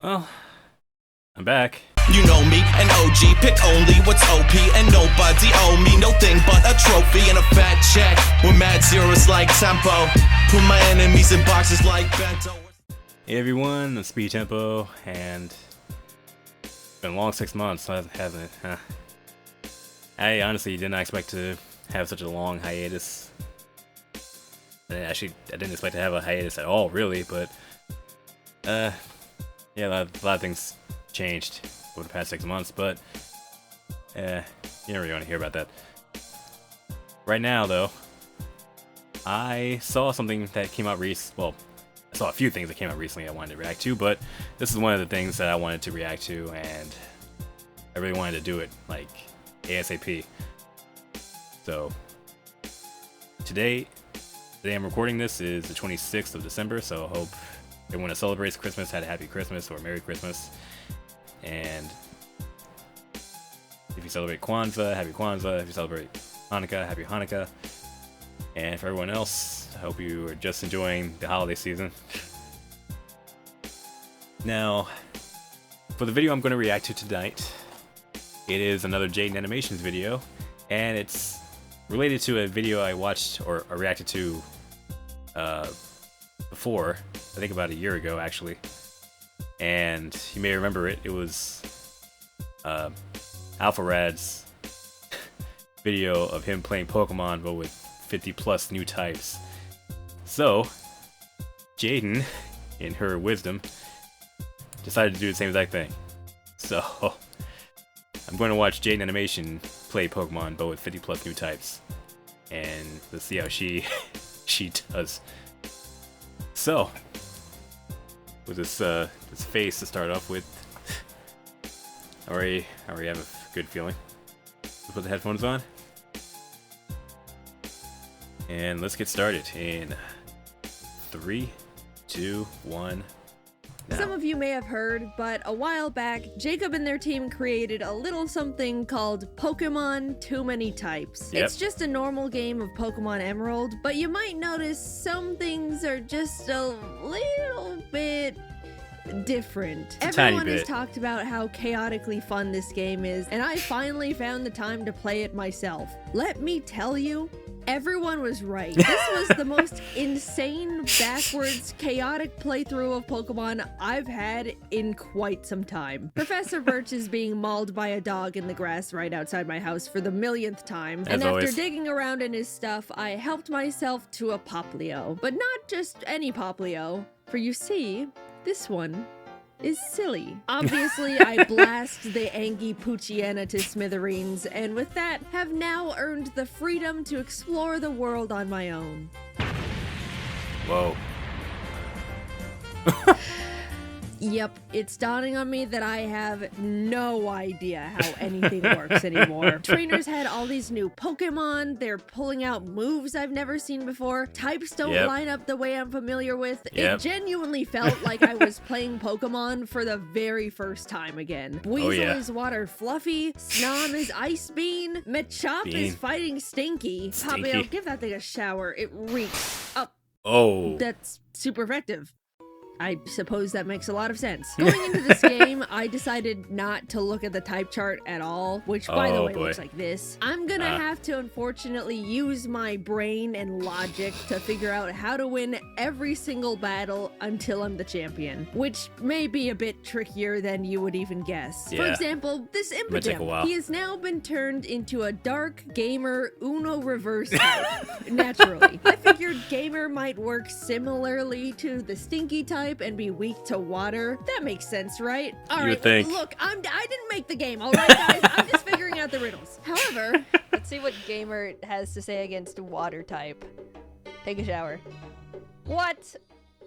Well, I'm back. You know me, an OG, pick only what's OP, and nobody owe me nothing but a trophy and a fat check. With mad zeros like tempo, put my enemies in boxes like bento. Hey everyone, it's Speedy Tempo, and it's been a long 6 months, hasn't it? I honestly did not expect to have such a long hiatus. Actually, I didn't expect to have a hiatus at all, really, but yeah, a lot of things changed over the past 6 months, but you don't really want to hear about that. Right now, though, I saw something that came out well, I saw a few things that came out recently I wanted to react to, but this is one of the things that I wanted to react to, and I really wanted to do it, like, ASAP. So, today I'm recording this is the 26th of December, so I hope everyone that celebrates Christmas had a happy Christmas or Merry Christmas. And if you celebrate Kwanzaa, happy Kwanzaa. If you celebrate Hanukkah, happy Hanukkah. And for everyone else, I hope you are just enjoying the holiday season. Now, for the video I'm going to react to tonight, it is another JaidenAnimations video, and it's related to a video I watched or reacted to before, I think about a year ago actually. And you may remember it. It was Alpharad's video of him playing Pokemon, but with 50 plus new types. So, Jaiden, in her wisdom, decided to do the same exact thing. So, I'm going to watch JaidenAnimation play Pokemon, but with 50 plus new types. And let's see how she does. So, with this face to start off with, I already have a good feeling. Let's put the headphones on, and let's get started in 3, 2, 1. Now. Some of you may have heard, but a while back, Jacob and their team created a little something called Pokemon Too Many Types. Yep. It's just a normal game of Pokemon Emerald, but you might notice some things are just a little bit different. Everyone has talked about how chaotically fun this game is, and I finally found the time to play it myself. Let me tell you, everyone was right. This was the most insane, backwards, chaotic playthrough of Pokemon I've had in quite some time. Professor Birch is being mauled by a dog in the grass right outside my house for the millionth time. And after digging around in his stuff, I helped myself to a Poplio. But not just any Poplio, for you see, this one is silly. Obviously, I blast the Angie Poochyena to smithereens, and with that, have now earned the freedom to explore the world on my own. Whoa. Yep, it's dawning on me that I have no idea how anything works anymore. Trainers had all these new Pokemon, they're pulling out moves I've never seen before, types don't line up the way I'm familiar with. It genuinely felt like I was playing Pokemon for the very first time again. Weasel is Water Fluffy, Snom is Ice Bean, Machop is fighting Stinky. Poplio, give that thing a shower, it reeks. Oh. That's super effective. I suppose that makes a lot of sense. Going into this game, I decided not to look at the type chart at all, which, by the way, looks like this. I'm gonna have to, unfortunately, use my brain and logic to figure out how to win every single battle until I'm the champion, which may be a bit trickier than you would even guess. For example, this Impidimp. He has now been turned into a dark gamer Uno reverse type, naturally. I figured gamer might work similarly to the stinky type and be weak to water. That makes sense, right? All right, look, I didn't make the game, all right, guys? I'm just figuring out the riddles. However, let's see what Gamer has to say against water type. Take a shower. What?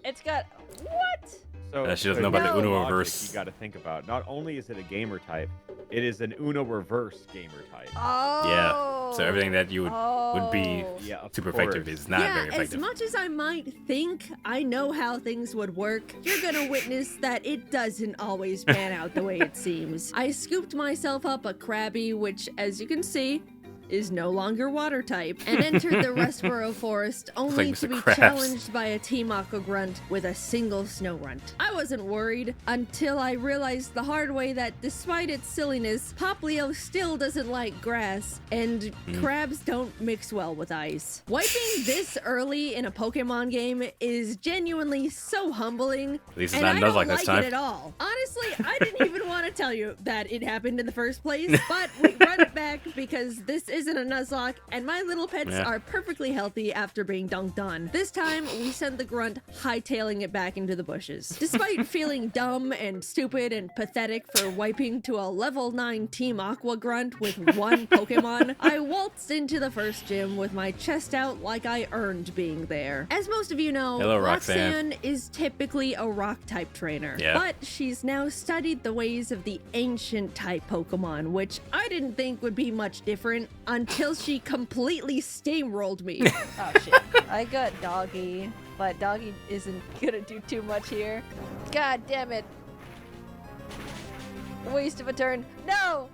It's got... What? So she doesn't know about the Uno reverse. You got to think about. Not only is it a gamer type, it is an Uno reverse gamer type. Oh. Yeah. So everything that you would be super effective is not very effective. As much as I might think I know how things would work, you're gonna witness that it doesn't always pan out the way it seems. I scooped myself up a Krabby, which, as you can see, is no longer water type, and entered the Rustboro Forest only like to Mr. be Krabs. challenged by a Team Aqua grunt with a single snow runt. I wasn't worried until I realized the hard way that despite its silliness, Poplio still doesn't like grass, and crabs don't mix well with ice. Wiping this early in a Pokemon game is genuinely so humbling, At least it's and not I nose don't like like this it time. at all. Honestly, I didn't even want to tell you that it happened in the first place, but we run it back because this isn't a Nuzlocke, and my little pets are perfectly healthy after being dunked on. This time, we sent the grunt hightailing it back into the bushes. Despite feeling dumb and stupid and pathetic for wiping to a level 9 Team Aqua grunt with one Pokemon, I waltzed into the first gym with my chest out like I earned being there. As most of you know, Hello, Roxanne. Roxanne is typically a rock type trainer, Yeah. but she's now studied the ways of the ancient type Pokemon, which I didn't think would be much different until she completely steamrolled me. Oh shit. I got Doggy, but Doggy isn't gonna do too much here. God damn it. Waste of a turn. No!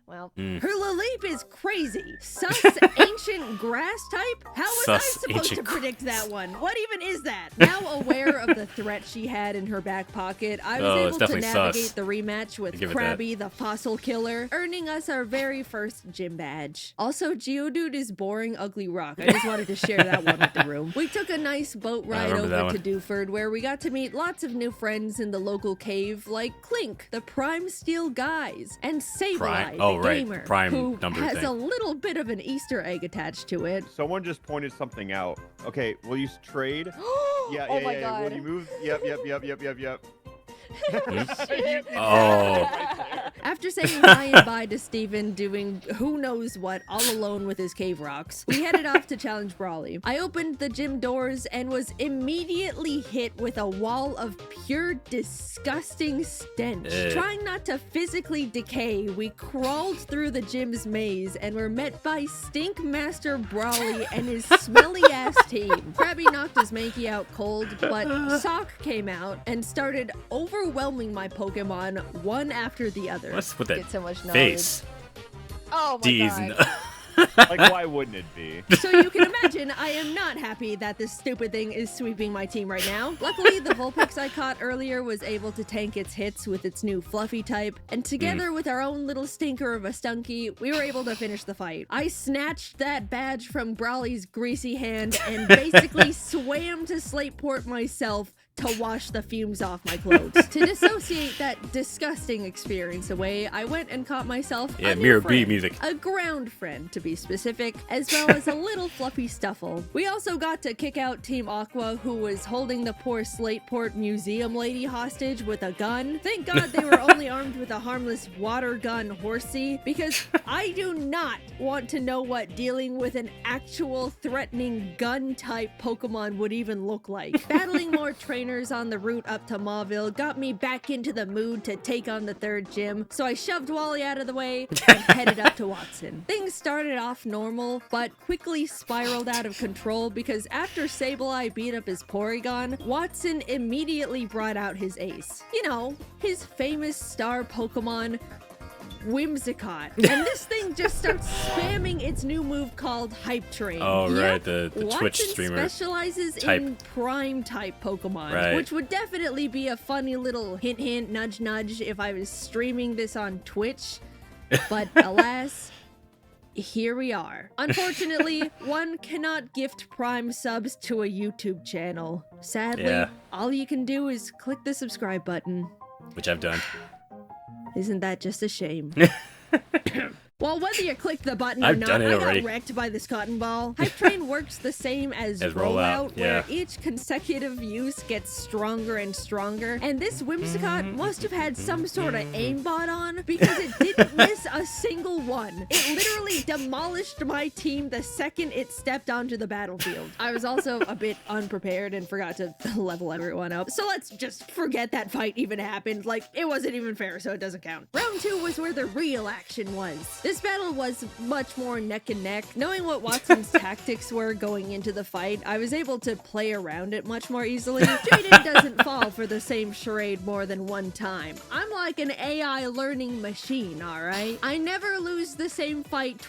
Well, Hurlaleap is crazy. Sus ancient grass type? How was I Sus supposed to ancient predict that one? What even is that? Now aware of the threat she had in her back pocket, I was Oh, it's able to definitely navigate sus. the rematch with Give it that. Krabby, the fossil killer, earning us our very first gym badge. Also, Geodude is boring, ugly rock. I just wanted to share that one with the room. We took a nice boat ride remember that over one. to Dewford, where we got to meet lots of new friends in the local cave, like Clink, the Prime Steel Guys, and Sableye, Oh, the right, gamer, Prime who number has thing. a little bit of an Easter egg attached to it. Someone just pointed something out. Okay, will you trade? Yeah, oh yeah, my yeah. god. Will you move? Yep. Oh. After saying hi and bye to Steven doing who knows what all alone with his cave rocks, we headed off to challenge Brawly. I opened the gym doors and was immediately hit with a wall of pure disgusting stench. Ugh. Trying not to physically decay, we crawled through the gym's maze and were met by Stink Master Brawly and his smelly ass team. Krabby knocked his Mankey out cold, but Sock came out and started overwhelming my Pokemon one after the other. What's with that Get so much knowledge. face? Oh my D's. god. Like, why wouldn't it be? So you can imagine I am not happy that this stupid thing is sweeping my team right now. Luckily, the Vulpix I caught earlier was able to tank its hits with its new Fluffy type, and together with our own little stinker of a Stunky, we were able to finish the fight. I snatched that badge from Brawly's greasy hand and basically swam to Slateport myself to wash the fumes off my clothes. To dissociate that disgusting experience away, I went and caught myself a new Mirror B friend. music. A ground friend, to be specific, as well as a little fluffy stuffle. We also got to kick out Team Aqua, who was holding the poor Slateport museum lady hostage with a gun. Thank God they were only armed with a harmless water gun horsey, because I do not want to know what dealing with an actual threatening gun-type Pokemon would even look like. Battling more trainers on the route up to Mauville got me back into the mood to take on the third gym, so I shoved Wally out of the way and headed up to Watson. Things started off normal, but quickly spiraled out of control because after Sableye beat up his Porygon, Watson immediately brought out his ace. You know, his famous star Pokemon, Whimsicott. And this thing just starts spamming its new move called Hype Train. Oh, Yep, right, the Twitch Watson streamer specializes type. in prime type Pokemon, Right. which would definitely be a funny little hint hint, nudge nudge if I was streaming this on Twitch. But alas, here we are. Unfortunately, one cannot gift prime subs to a YouTube channel. Sadly, Yeah. all you can do is click the subscribe button. which I've done. Isn't that just a shame? Well, whether you click the button or I've not, done it I already. got wrecked by this cotton ball. Hype Train works the same as rollout, where yeah. each consecutive use gets stronger and stronger. And this Whimsicott must have had some sort of aimbot on because it didn't miss a single one. It literally demolished my team the second it stepped onto the battlefield. I was also a bit unprepared and forgot to level everyone up. So let's just forget that fight even happened. Like, it wasn't even fair, so it doesn't count. Round 2 was where the real action was. This battle was much more neck and neck. Knowing what Watson's tactics were going into the fight, I was able to play around it much more easily. Jaiden doesn't fall for the same charade more than one time. I'm like an AI learning machine, alright? I never lose the same fight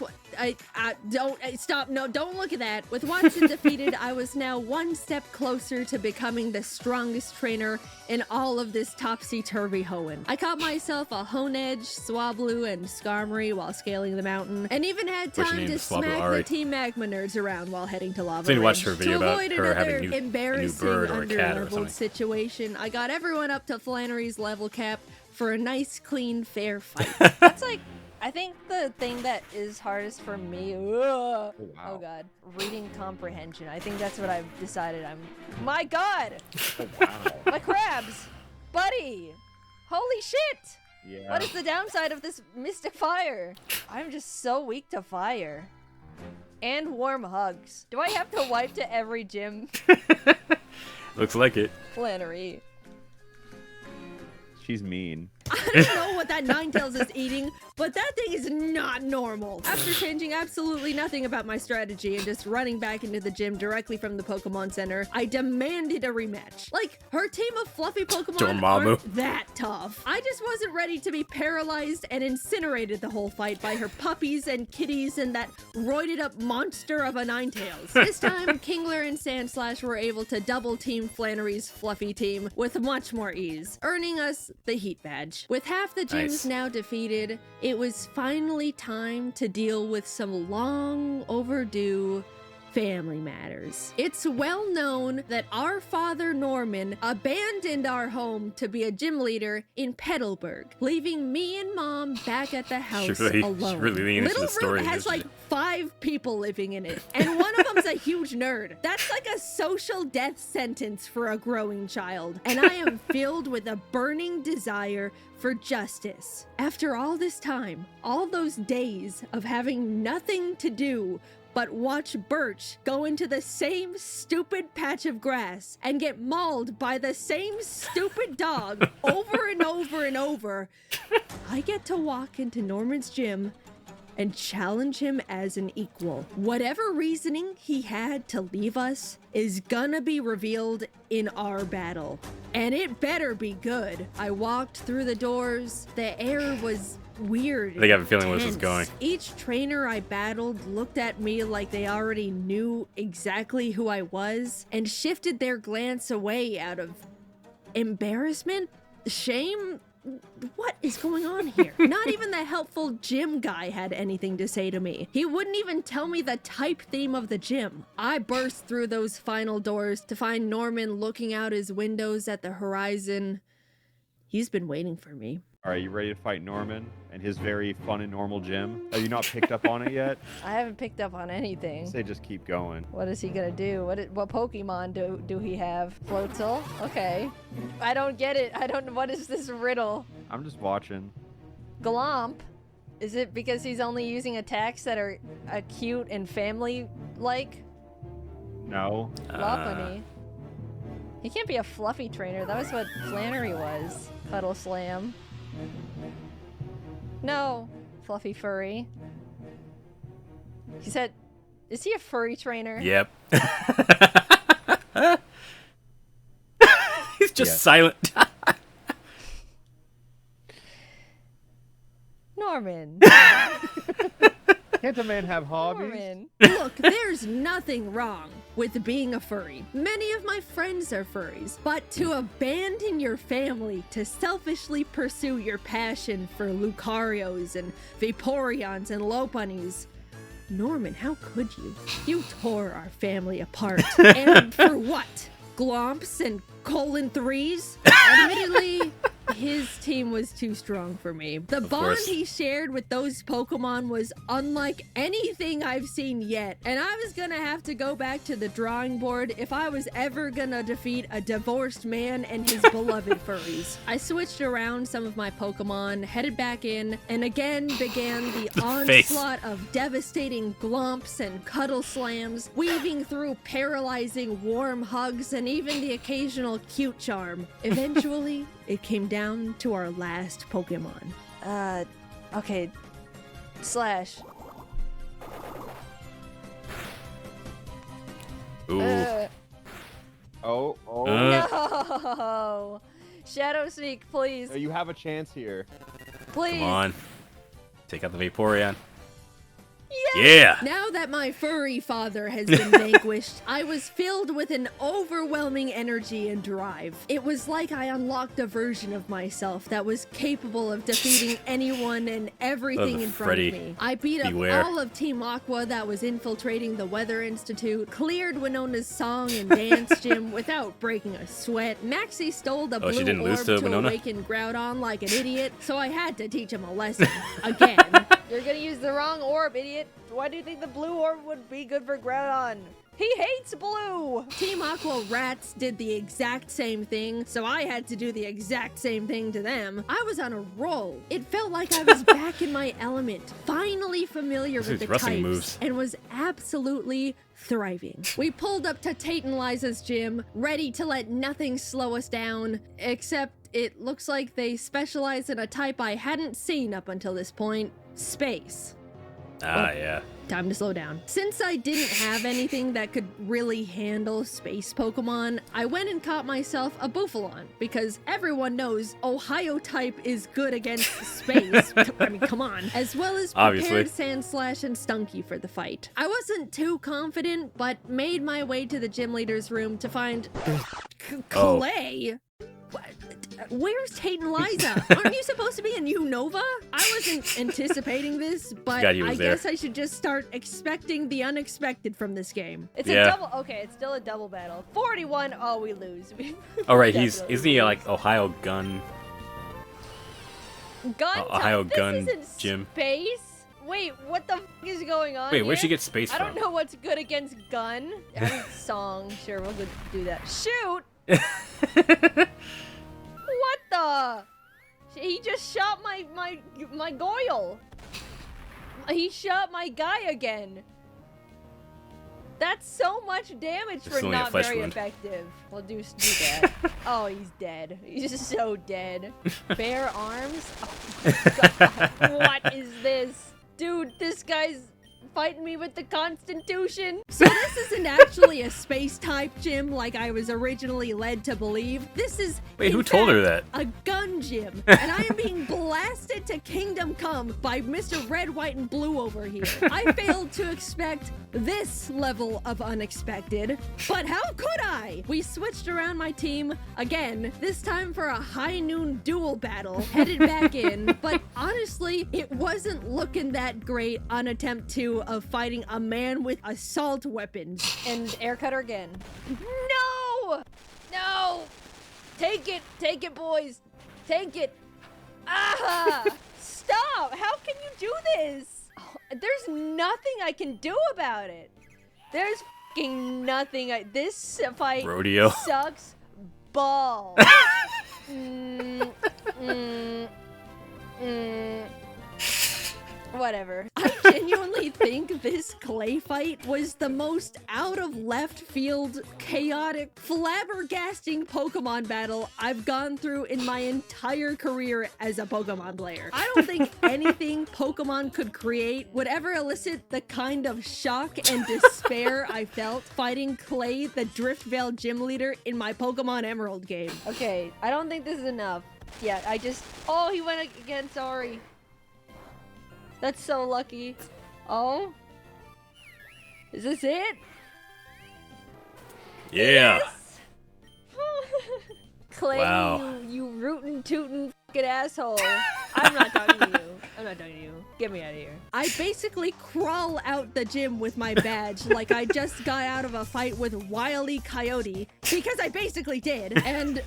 don't stop. No, don't look at that. With Watson defeated, I was now one step closer to becoming the strongest trainer in all of this topsy-turvy hoeing. I caught myself a Honedge, Swablu, and Skarmory while scaling the mountain, and even had time to smack the Team Magma nerds around while heading to Lava So you Ridge. watched her video To about avoid her another having embarrassing a new bird or a cat or underleveled something. situation, I got everyone up to Flannery's level cap for a nice, clean, fair fight. That's like, I think the thing that is hardest for me, oh god, reading comprehension. I think that's what I've decided my god! Oh, wow. My crabs! Buddy! Holy shit! Yeah. What is the downside of this mystic fire? I'm just so weak to fire. And warm hugs. Do I have to wipe to every gym? Looks like it. Flannery. She's mean. I don't know what that Ninetales is eating, but that thing is not normal. After changing absolutely nothing about my strategy and just running back into the gym directly from the Pokemon Center, I demanded a rematch. Like, her team of fluffy Pokemon Dormammu. aren't that tough. I just wasn't ready to be paralyzed and incinerated the whole fight by her puppies and kitties and that roided up monster of a Ninetales. This time, Kingler and Sandslash were able to double team Flannery's fluffy team with much more ease, earning us the Heat Badge. With half the gyms Nice. now defeated, it was finally time to deal with some long overdue family matters. It's well known that our father Norman abandoned our home to be a gym leader in Petalburg, leaving me and Mom back at the house alone. Really leaning into Little the story. Root has like 5 people living in it, and one of them's a huge nerd. That's like a social death sentence for a growing child, and I am filled with a burning desire for justice. After all this time, all those days of having nothing to do but watch Birch go into the same stupid patch of grass and get mauled by the same stupid dog over and over and over, I get to walk into Norman's gym and challenge him as an equal. Whatever reasoning he had to leave us is gonna be revealed in our battle. And it better be good. I walked through the doors. The air was weird. I think I have a feeling where this is tense. going. Each trainer I battled looked at me like they already knew exactly who I was and shifted their glance away out of embarrassment, shame. What is going on here? Not even the helpful gym guy had anything to say to me. He wouldn't even tell me the type theme of the gym. I burst through those final doors to find Norman looking out his windows at the horizon. He's been waiting for me. Are you ready to fight Norman and his very fun and normal gym? Have you not picked up on it yet? I haven't picked up on anything. Say just keep going. What is he gonna do? What Pokemon do he have? Floatzel? Okay. I don't get it. What is this riddle? I'm just watching. Glomp? Is it because he's only using attacks that are cute and family-like? No. Lopunny. He can't be a fluffy trainer. That was what Flannery was. Cuddle Slam. No. Fluffy furry. He said, is he a furry trainer? Yep. He's just Yes. silent. Norman. Can't a man have hobbies? Norman. Look, there's nothing wrong with being a furry. Many of my friends are furries, but to abandon your family to selfishly pursue your passion for Lucarios and Vaporeons and Lopunnies, Norman, how could you? You tore our family apart. And for what? Glomps and colon 3s? Admittedly, his team was too strong for me. The bond course. he shared with those Pokemon was unlike anything I've seen yet, and I was gonna have to go back to the drawing board if I was ever gonna defeat a divorced man and his beloved furries. I switched around some of my Pokemon, headed back in, and again began the face. onslaught of devastating glomps and cuddle slams, weaving through paralyzing warm hugs and even the occasional cute charm. Eventually, it came down to our last Pokemon. Okay. Slash. Ooh. Oh. No! Shadow Sneak, please. You have a chance here. Please. Come on. Take out the Vaporeon. Yeah! Now that my furry father has been vanquished, I was filled with an overwhelming energy and drive. It was like I unlocked a version of myself that was capable of defeating anyone and everything in front of me. I beat up all of Team Aqua that was infiltrating the Weather Institute, cleared Winona's song and dance gym without breaking a sweat. Maxie stole the blue orb to awaken Groudon like an idiot, so I had to teach him a lesson. Again. You're gonna use the wrong orb, idiot. Why do you think the blue orb would be good for Groudon? He hates blue! Team Aqua rats did the exact same thing, so I had to do the exact same thing to them. I was on a roll. It felt like I was back in my element, finally familiar with the types, and was absolutely thriving. We pulled up to Tate and Liza's gym, ready to let nothing slow us down, except it looks like they specialize in a type I hadn't seen up until this point. Space. Yeah. Time to slow down. Since I didn't have anything that could really handle space Pokemon, I went and caught myself a Bouffalon, because everyone knows Ohio type is good against space. I mean, come on. As well as prepared Sandslash and Stunky for the fight. I wasn't too confident, but made my way to the gym leader's room to find Clay. Where's Tate and Liza? Aren't you supposed to be in Unova? I wasn't anticipating this, but I guess I should just start expecting the unexpected from this game. It's a double. Okay, it's still a double battle. 41. Oh, we lose. All right, isn't he like Ohio Gun? Ohio Gun Gym. Space? Wait, what the f is going on? Wait, where'd she get space from? I don't know what's good against gun. Song. Sure, we'll go do that. Shoot. What the? He just shot my Goyle. He shot my guy again. That's so much damage for not very effective. We'll do that. Oh, he's dead. He's just so dead. Bare arms? Oh my God. What is this? Dude, this guy's fighting me with the Constitution. So this isn't actually a space type gym like I was originally led to believe. This is who told her that? A gun gym, and I am being blasted to kingdom come by Mr. Red, White, and Blue over here. I failed to expect this level of unexpected, but how could I? We switched around my team again, this time for a high noon duel battle, headed back in, but honestly, it wasn't looking that great on attempt 2 of fighting a man with assault weapons. And air cutter again. No! No! Take it, boys. Take it. Ah! Stop! How can you do this? Oh, there's nothing I can do about it. There's fucking nothing. This fight sucks balls. Whatever. I genuinely think this Clay fight was the most out of left field, chaotic, flabbergasting Pokemon battle I've gone through in my entire career as a Pokemon player. I don't think anything Pokemon could create would ever elicit the kind of shock and despair I felt fighting Clay, the Driftvale gym leader, in my Pokemon Emerald game. Okay, I don't think this is enough. Yeah, oh, he went again, sorry. That's so lucky. Oh? Is this it? Yeah. Yes. Clay, wow. you rootin' tootin' fucking asshole. I'm not talking to you. I'm not talking to you. Get me out of here. I basically crawl out the gym with my badge like I just got out of a fight with Wily Coyote, because I basically did. And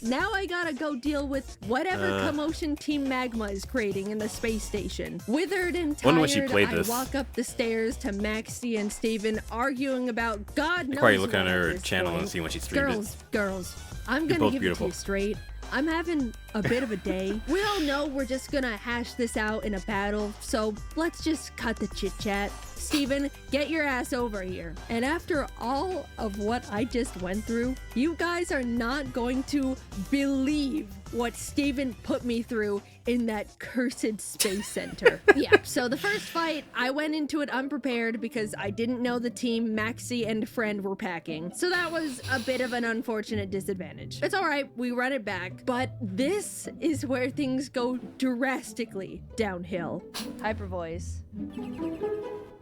now I gotta go deal with whatever commotion Team Magma is creating in the space station. Withered and tired, I walk up the stairs to Maxie and Steven arguing about God knows what. Probably look on her channel and see when she streamed it. Girls, I'm gonna give it to you straight. I'm having a bit of a day. We all know we're just gonna hash this out in a battle, so let's just cut the chit chat. Steven, get your ass over here. And after all of what I just went through, you guys are not going to believe what Steven put me through in that cursed space center. Yeah, so the first fight, I went into it unprepared because I didn't know the team Maxie and Friend were packing. So that was a bit of an unfortunate disadvantage. It's all right, we run it back. But this this is where things go drastically downhill. Hyper voice.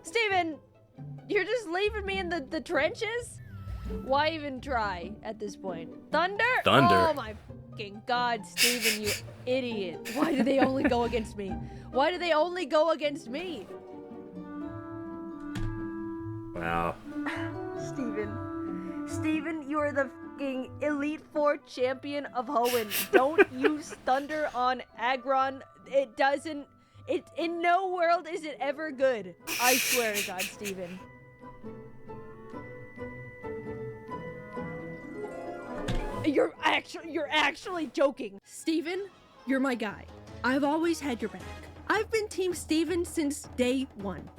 Steven, you're just leaving me in the trenches? Why even try at this point? Thunder? Thunder. Oh my fucking god, Steven, you idiot. Why do they only go against me? Why do they only go against me? Wow. Steven, you are the fucking Elite Four champion of Hoenn. Don't use Thunder on Agron. It doesn't... in no world is it ever good. I swear to God, Steven. You're actually joking. Steven, you're my guy. I've always had your back. I've been Team Steven since day one.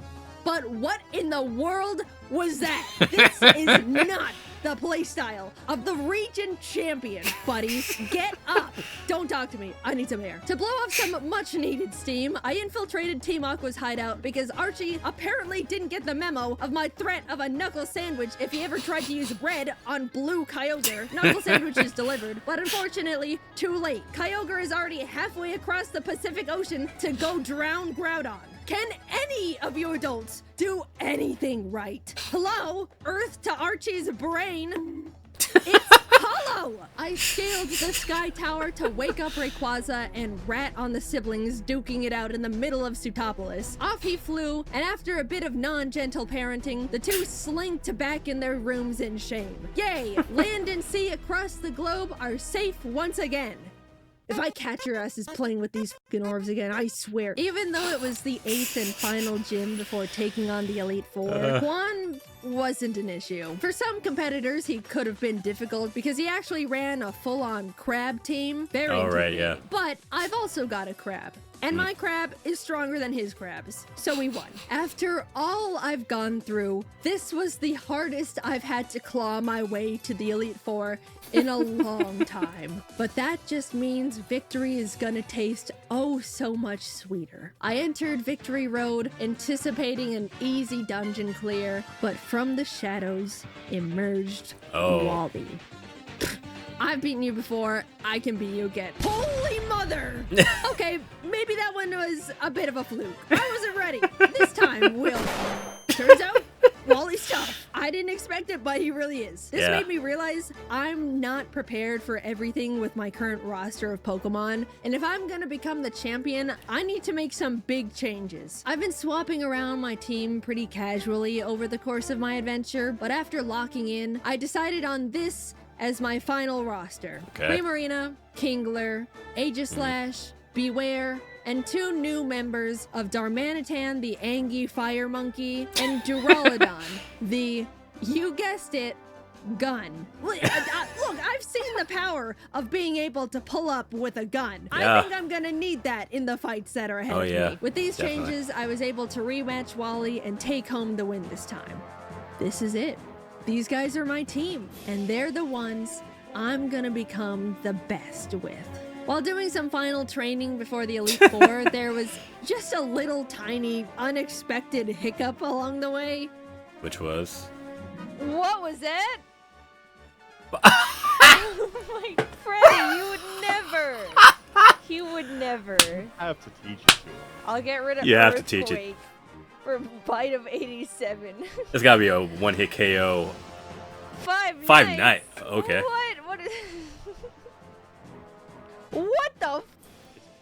But what in the world was that? This is not the playstyle of the region champion, buddy. Get up. Don't talk to me. I need some air. To blow off some much needed steam, I infiltrated Team Aqua's hideout because Archie apparently didn't get the memo of my threat of a knuckle sandwich if he ever tried to use bread on blue Kyogre. Knuckle sandwich is delivered, but unfortunately, too late. Kyogre is already halfway across the Pacific Ocean to go drown Groudon. Can any of you adults do anything right? Hello? Earth to Archie's brain? It's hollow! I scaled the Sky Tower to wake up Rayquaza and rat on the siblings duking it out in the middle of Sutopolis. Off he flew, and after a bit of non-gentle parenting, the two slinked back in their rooms in shame. Yay! Land and sea across the globe are safe once again. If I catch your asses playing with these fucking orbs again, I swear. Even though it was the 8th and final gym before taking on the Elite Four, Quan wasn't an issue. For some competitors, he could have been difficult because he actually ran a full-on crab team. Very intimidating. But I've also got a crab. And my crab is stronger than his crabs, so we won. After all I've gone through, this was the hardest I've had to claw my way to the Elite Four in a long time. But that just means victory is gonna taste oh so much sweeter. I entered Victory Road anticipating an easy dungeon clear, but from the shadows emerged Wally. I've beaten you before, I can beat you again. Holy mother! Okay, maybe that one was a bit of a fluke. I wasn't ready. This time, will. Turns out, Wally's tough. I didn't expect it, but he really is. This made me realize I'm not prepared for everything with my current roster of Pokemon, and if I'm gonna become the champion, I need to make some big changes. I've been swapping around my team pretty casually over the course of my adventure, but after locking in, I decided on this as my final roster. Primarina, Kingler, Aegislash, Beware, and 2 new members of Darmanitan, the Angie Fire Monkey, and Duraludon, the, you guessed it, gun. Look, I've seen the power of being able to pull up with a gun. I think I'm gonna need that in the fights that are ahead of me. With these changes, I was able to rematch Wally and take home the win this time. This is it. These guys are my team, and they're the ones I'm gonna become the best with. While doing some final training before the Elite Four, there was just a little tiny, unexpected hiccup along the way. Which was? What was that? Oh my Freddy, you would never. He would never. I have to teach it to him. I'll get rid of You have to teach it. For Bite of 87. It's gotta be a one-hit KO. Five nights. Okay. What is... What the f...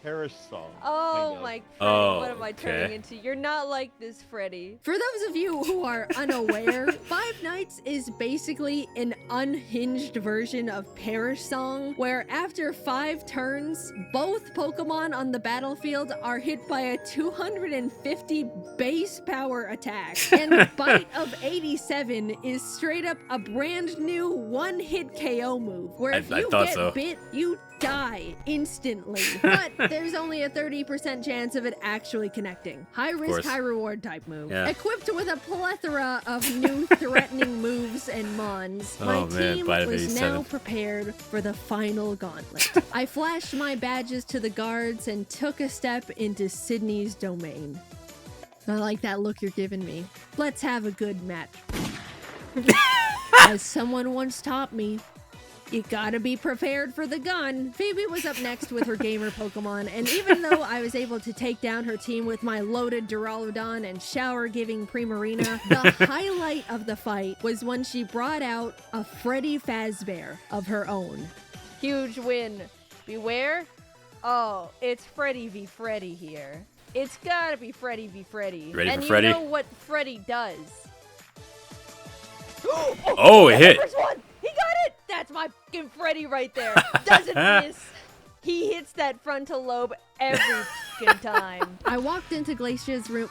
Parish song. Oh my Freddy, what am I turning into? You're not like this, Freddy. For those of you who are unaware, Five Nights is basically an unhinged version of Parish Song, where after 5 turns, both Pokemon on the battlefield are hit by a 250 base power attack. And Bite of 87 is straight up a brand new one-hit KO move, where if you get bit, you die instantly. But there's only a 30% chance of it actually connecting. High risk, high reward type move. Equipped with a plethora of new threatening moves and mons, my team was now prepared for the final gauntlet. I flashed my badges to the guards and took a step into Sydney's domain. I like that look you're giving me. Let's have a good match. As someone once taught me, You gotta be prepared for the gun. Phoebe was up next with her gamer Pokemon, and even though I was able to take down her team with my loaded Duraludon and shower-giving Primarina, the highlight of the fight was when she brought out a Freddy Fazbear of her own. Huge win. Beware. Oh, it's Freddy v. Freddy here. It's gotta be Freddy v. Freddy. Ready and for Freddy? You know what Freddy does. Oh, it hit. First one. He got it. That's my fucking Freddy right there. Doesn't miss. He hits that frontal lobe every fucking time. I walked into Glacia's room.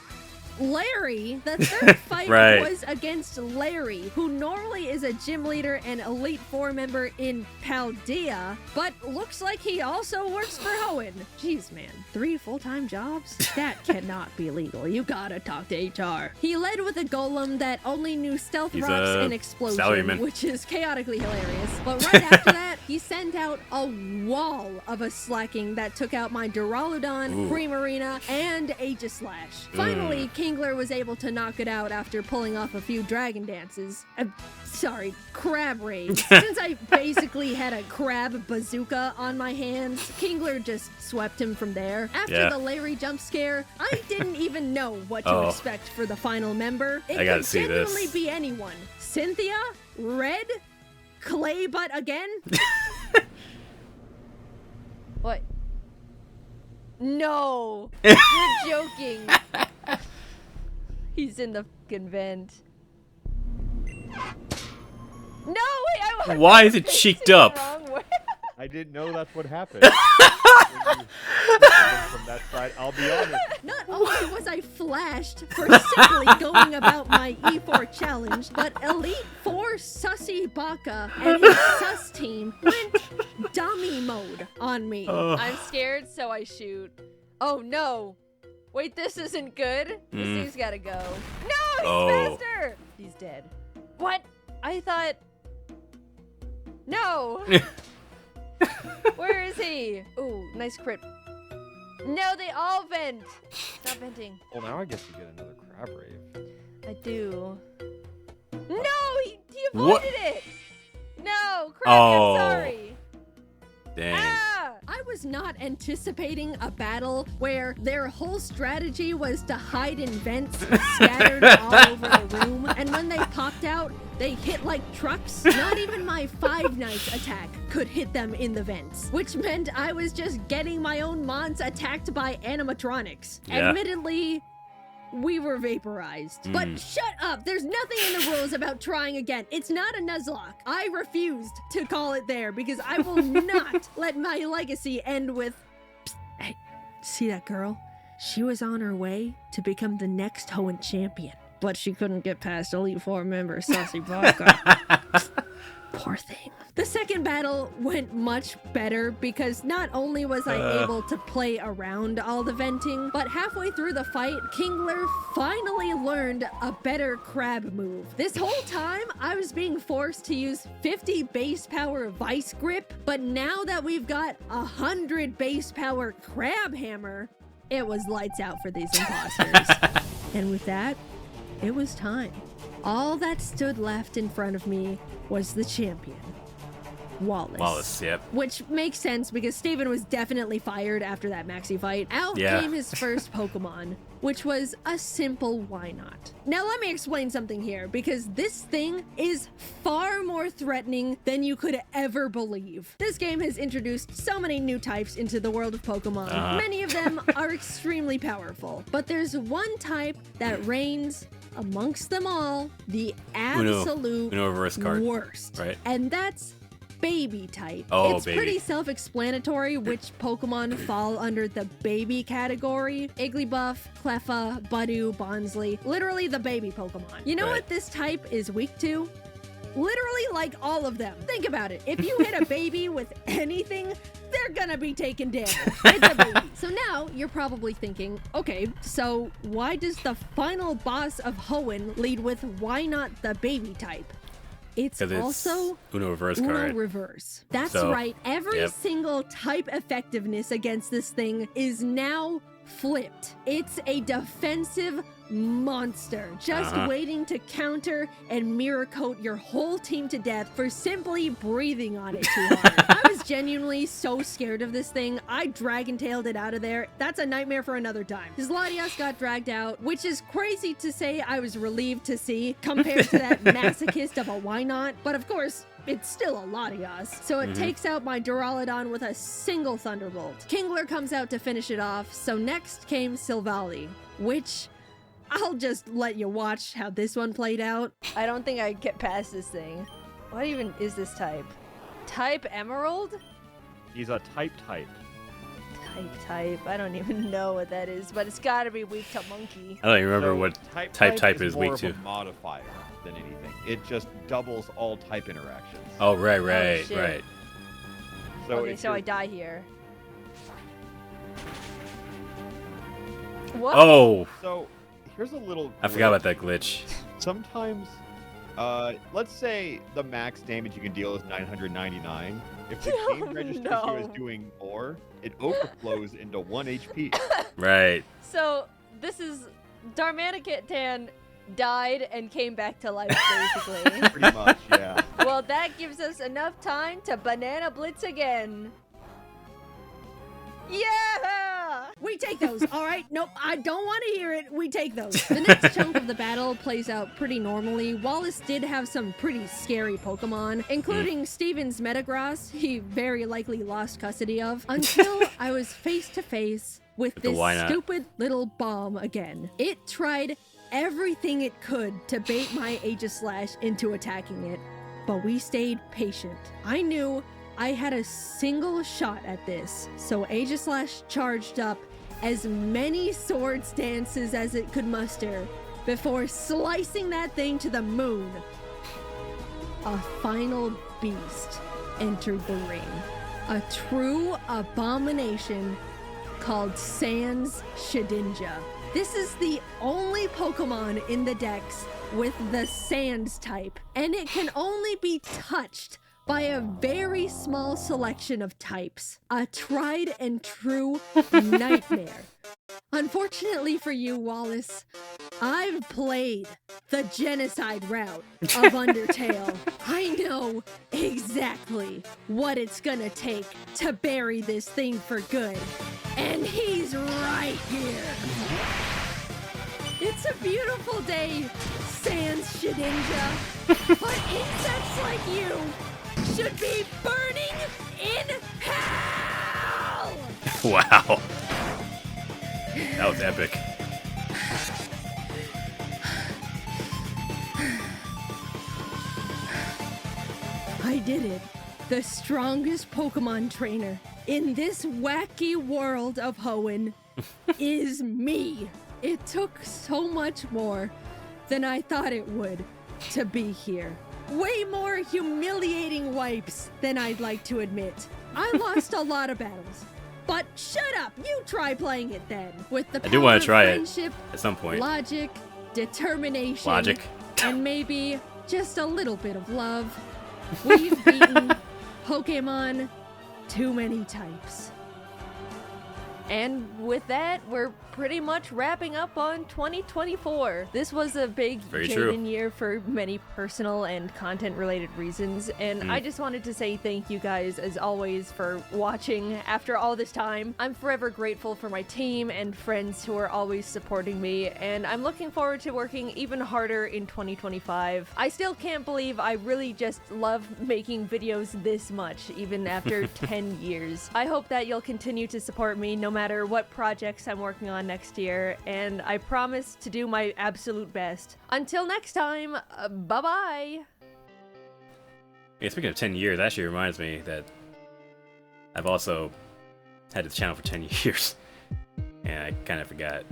Larry, the third fight was against Larry, who normally is a gym leader and Elite Four member in Paldea, but looks like he also works for Hoenn. Jeez, man, 3 full-time jobs? That cannot be legal. You gotta talk to HR. He led with a golem that only knew stealth rocks and explosion, which is chaotically hilarious. But right after that, he sent out a wall of a slacking that took out my Duraludon, Primarina, and Aegislash. Finally, Kingler was able to knock it out after pulling off a few dragon dances. Sorry, crab raids. Since I basically had a crab bazooka on my hands, Kingler just swept him from there. After the Larry jump scare, I didn't even know what to expect for the final member. It could genuinely be anyone. Cynthia? Red? Clay butt again? What? No! You're joking. He's in the fucking vent. No, wait, why is it cheeked up? I didn't know that's what happened. From that side, I'll be honest. Not only was I flashed for simply going about my E4 challenge, but Elite Four Sussy Baka and his sus team went dummy mode on me. I'm scared, so I shoot. Oh no! Wait, this isn't good. This thing's gotta go. No, he's faster! He's dead. What? I thought... No! Where is he? Ooh, nice crit. No, they all vent. Stop venting. Well, now I guess you get another crab rave. I do. No, he avoided it. No, crap, I'm sorry. Dang. Ah! I was not anticipating a battle where their whole strategy was to hide in vents scattered all over the room, and when they popped out, they hit like trucks. Not even my Five Nights attack could hit them in the vents, which meant I was just getting my own mons attacked by animatronics. Yeah. Admittedly, we were vaporized. But shut up! There's nothing in the rules about trying again. It's not a Nuzlocke. I refused to call it there because I will not let my legacy end with... Psst, hey, see that girl? She was on her way to become the next Hoenn champion, but she couldn't get past Elite Four member Saucy Vodka. Poor thing. The second battle went much better because not only was I able to play around all the venting, but halfway through the fight, Kingler finally learned a better crab move. This whole time, I was being forced to use 50 base power Vice Grip, but now that we've got 100 base power Crab Hammer, it was lights out for these imposters. And with that, it was time. All that stood left in front of me was the champion. Wallace, yep. Which makes sense because Steven was definitely fired after that maxi fight. Out came his first Pokemon, which was a simple why not. Now let me explain something here, because this thing is far more threatening than you could ever believe. This game has introduced so many new types into the world of Pokemon. Many of them are extremely powerful, but there's one type that reigns amongst them all, the absolute Uno reverse card. worst. Right. And that's baby type. Oh, it's baby. pretty self-explanatory which Pokemon fall under the baby category. Igglybuff, Cleffa, Budew, Bonsley. Literally the baby Pokemon. You know what this type is weak to? Literally like all of them. Think about it. If you hit a baby with anything, they're gonna be taking damage. It's a baby. So now you're probably thinking, okay, so why does the final boss of Hoenn lead with why not the baby type? It's also Uno reverse Uno card. reverse. That's right. Every single type effectiveness against this thing is now flipped. It's a defensive monster, just waiting to counter and mirror coat your whole team to death for simply breathing on it too hard. I was genuinely so scared of this thing, I dragon-tailed it out of there. That's a nightmare for another time. His Latias got dragged out, which is crazy to say I was relieved to see compared to that masochist of a why not, but of course, it's still a Latias, so it takes out my Duraludon with a single Thunderbolt. Kingler comes out to finish it off, so next came Silvally, which I'll just let you watch how this one played out. I don't think I get past this thing. What even is this type? Type Emerald? He's a type. Type. I don't even know what that is, but it's gotta be weak to monkey. I don't even remember what type is weak to. More of a modifier than anything. It just doubles all type interactions. Oh, right. So okay, so I die here. What? Oh! So, here's a little... I forgot about that glitch. Sometimes, let's say the max damage you can deal is 999. If the game registers you as doing more, it overflows into 1 HP. Right. So, this is... Darmanican died and came back to life, basically. Pretty much, yeah. Well, that gives us enough time to Banana Blitz again. Yeah! We take those, all right? Nope, I don't want to hear it. We take those. The next chunk of the battle plays out pretty normally. Wallace did have some pretty scary Pokemon, including Steven's Metagross, he very likely lost custody of, until I was face to face with this stupid little bomb again. It tried everything it could to bait my Aegislash into attacking it, but we stayed patient. I knew I had a single shot at this, so Aegislash charged up as many sword stances as it could muster before slicing that thing to the moon. A final beast entered the ring, a true abomination called Sans Shedinja. This is the only Pokemon in the Dex with the Sands type, and it can only be touched by a very small selection of types. A tried and true nightmare. Unfortunately for you, Wallace, I've played the genocide route of Undertale. I know exactly what it's gonna take to bury this thing for good. And he's right here. It's a beautiful day, Sans Shedinja, but insects like you should be burning in hell! Wow. That was epic. I did it. The strongest Pokemon trainer in this wacky world of Hoenn is me. It took so much more than I thought it would to be here. Way more humiliating wipes than I'd like to admit. I lost a lot of battles. But shut up! You try playing it then. With the I do want to try friendship, it at some point. Logic, determination, and maybe just a little bit of love. We've beaten Pokemon too many types. And with that, we're pretty much wrapping up on 2024. This was a big Jaiden year for many personal and content-related reasons, and I just wanted to say thank you guys, as always, for watching after all this time. I'm forever grateful for my team and friends who are always supporting me, and I'm looking forward to working even harder in 2025. I still can't believe I really just love making videos this much, even after 10 years. I hope that you'll continue to support me no matter what projects I'm working on next year, and I promise to do my absolute best. Until next time, bye-bye! Yeah, speaking of 10 years, that actually reminds me that I've also had this channel for 10 years, and I kind of forgot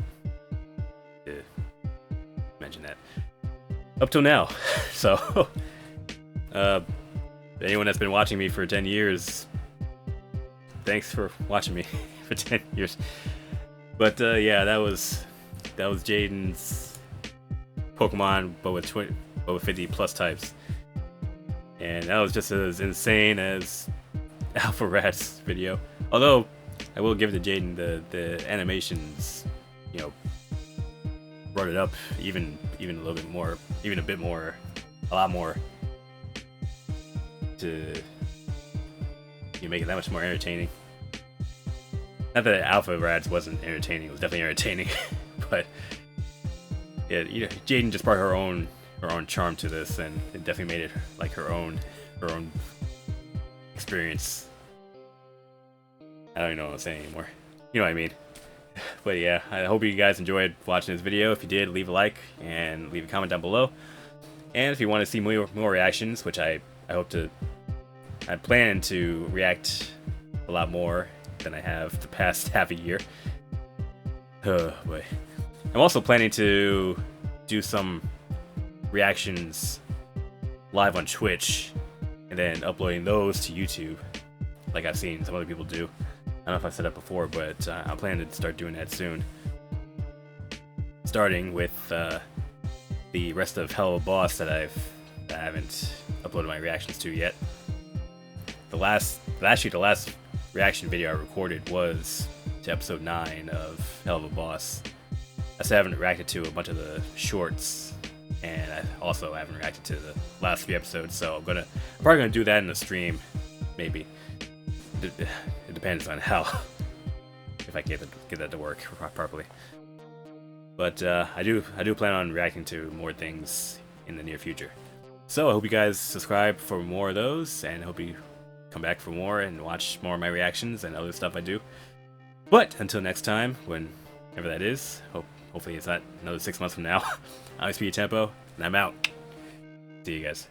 to mention that. Up till now. So, anyone that's been watching me for 10 years, thanks for watching me for 10 years. But yeah, that was Jaiden's Pokemon, but with 50 plus types, and that was just as insane as Alpharad's video. Although I will give it to Jaiden. The animations, you know, brought it up even a little bit more, even a bit more, a lot more, to make it that much more entertaining. Not that Alpharad wasn't entertaining; it was definitely entertaining, but yeah, you know, Jaiden just brought her own charm to this, and it definitely made it like her own experience. I don't even know what I'm saying anymore. You know what I mean? But yeah, I hope you guys enjoyed watching this video. If you did, leave a like and leave a comment down below. And if you want to see more reactions, which I plan to react a lot more than I have the past half a year. Oh boy. I'm also planning to do some reactions live on Twitch and then uploading those to YouTube, like I've seen some other people do. I don't know if I said that before, but I'm planning to start doing that soon. Starting with the rest of Hell of a Boss that I haven't uploaded my reactions to yet. The last reaction video I recorded was to episode 9 of Hell of a Boss. I still haven't reacted to a bunch of the shorts, and I also haven't reacted to the last 3 episodes, so I'm probably gonna do that in the stream, maybe. It depends on how, if I get that to work properly. But I do plan on reacting to more things in the near future. So I hope you guys subscribe for more of those, and I hope you come back for more and watch more of my reactions and other stuff I do. But until next time, whenever that is, hopefully it's not another 6 months from now. I'm Speedy Tempo, and I'm out. See you guys.